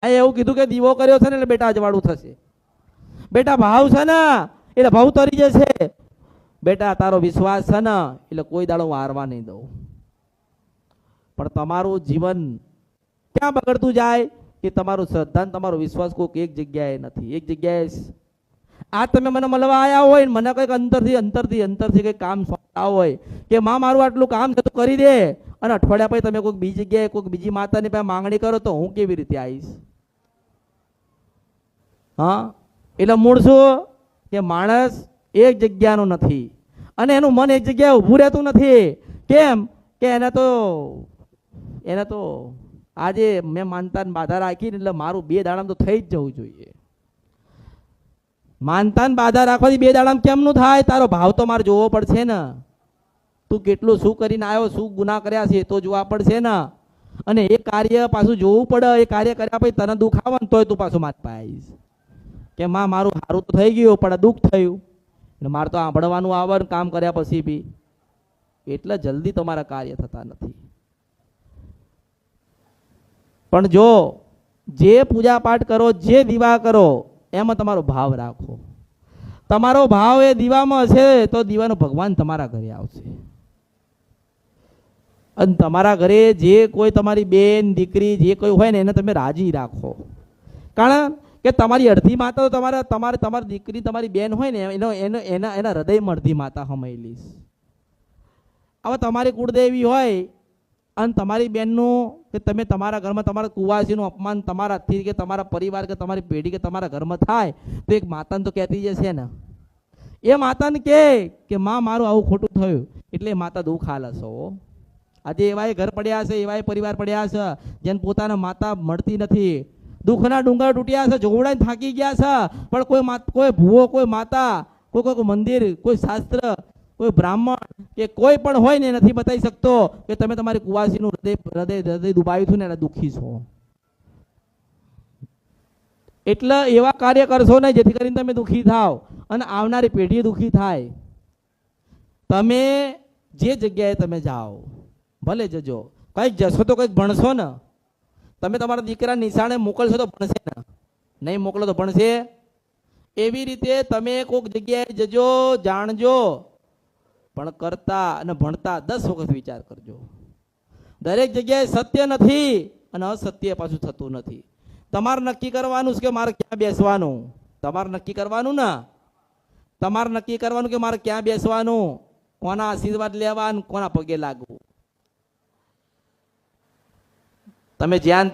એવું કીધું કે દીવો કર્યો છે ને એટલે બેટા અજવાળું થશે. બેટા ભાવ છે ને એટલે ભાવ તરી જશે. બેટા તારો વિશ્વાસ છે ને એટલે કોઈ દાડો વારવા નહીં દઉં. પણ તમારું જીવન ક્યાં બગડતું જાય કે તમારું શ્રદ્ધા તમારો વિશ્વાસ કોઈક એક જગ્યાએ નથી. એક જગ્યાએ આ તમે મને મળવા આવ્યા હોય ને મને કંઈક અંતરથી કંઈક કામ સોંપતા હોય કે માં મારું આટલું કામ છે તું કરી દે, અને અઠવાડિયા પછી તમે કોઈક બીજી જગ્યાએ કોઈક બીજી માતાની પાસે માંગણી કરો તો હું કેવી રીતે આવીશ? હા, એટલે મૂળ શું કે માણસ એક જગ્યાનો નથી અને એનું મન એક જગ્યાએ ઊભું રહેતું નથી. કેમ કે એને તો આજે મેં માનતાને બાધા રાખી એટલે મારું 2 દાડામાં તો થઈ જ જવું જોઈએ. માનતાને બાધા રાખવાથી 2 દાડામાં કેમનું થાય? તારો ભાવ તો મારે જોવો પડશે ને. તું કેટલું શું કરીને આવ્યો, શું ગુના કર્યા છે તો જોવા પડશે ને. અને એ કાર્ય પાછું જોવું પડે. એ કાર્ય કર્યા પછી તને દુઃખ આવે ને તોય તું પાછું મારી પાસે આવીશ કે માં મારું સારું તો થઈ ગયું પણ દુઃખ થયું. એટલે મારે તો સાંભળવાનું આવે ને કામ કર્યા પછી બી. એટલે જલ્દી તમારા કાર્ય થતા નથી. પણ જો જે પૂજા પાઠ કરો, જે દીવા કરો એમાં તમારો ભાવ રાખો. તમારો ભાવ એ દીવામાં હશે તો દીવાનો ભગવાન તમારા ઘરે આવશે. અને તમારા ઘરે જે કોઈ તમારી બેન દીકરી જે કોઈ હોય ને એને તમે રાજી રાખો. કારણ કે તમારી અડધી માતા તો તમારી દીકરી તમારી બેન હોય ને એના હૃદયમાં અડધી માતા હમાયેલી. હવે તમારી કુળદેવી હોય અને તમારી બેનનું કે તમે તમારા ઘરમાં તમારા કુવાસીનું અપમાન તમારા હાથથી કે તમારા પરિવાર કે તમારી પેઢી કે તમારા ઘરમાં થાય તો એક માતાને તો કહેતી જશે ને. એ માતાને કે માં મારું આવું ખોટું થયું એટલે માતા દુઃખ હાલે છો. આજે એવાય ઘર પડ્યા છે, એવાય પરિવાર પડ્યા છે જેને પોતાના માતા મળતી નથી. દુઃખના ડુંગર તૂટ્યા છે, જોવડાઈને થાકી ગયા છે, પણ કોઈ ભૂવો, કોઈ માતા, કોઈ મંદિર, કોઈ શાસ્ત્ર, કોઈ બ્રાહ્મણ કે કોઈ પણ હોય ને નથી બતાવી શકતો કે તમે તમારી કુવાસીનું હૃદય દુભાવ્યું છું ને એને દુઃખી છો. એટલે એવા કાર્ય કરશો નહીં જેથી કરીને તમે દુઃખી થાવ અને આવનારી પેઢી દુઃખી થાય. તમે જે જગ્યાએ તમે જાઓ ભલે જજો, કંઈક જશો તો કંઈક ભણશો ને. તમે તમારા દીકરા નિશાળે મોકલશો તો ભણશે ને, નહીં મોકલો તો ભણશે. એવી રીતે તમે કોઈક જગ્યાએ જજો, જાણજો, પણ કરતા અને ભણતા 10 વખત વિચાર કરજો. દરેક જગ્યાએ સત્ય નથી અને અસત્ય પાછું થતું નથી. તમારે નક્કી કરવાનું છે કે મારે ક્યાં બેસવાનું. તમારે નક્કી કરવાનું ને, તમારે નક્કી કરવાનું કે મારે ક્યાં બેસવાનું, કોના આશીર્વાદ લેવા, કોના પગે લાગવું. તમે જ્યાં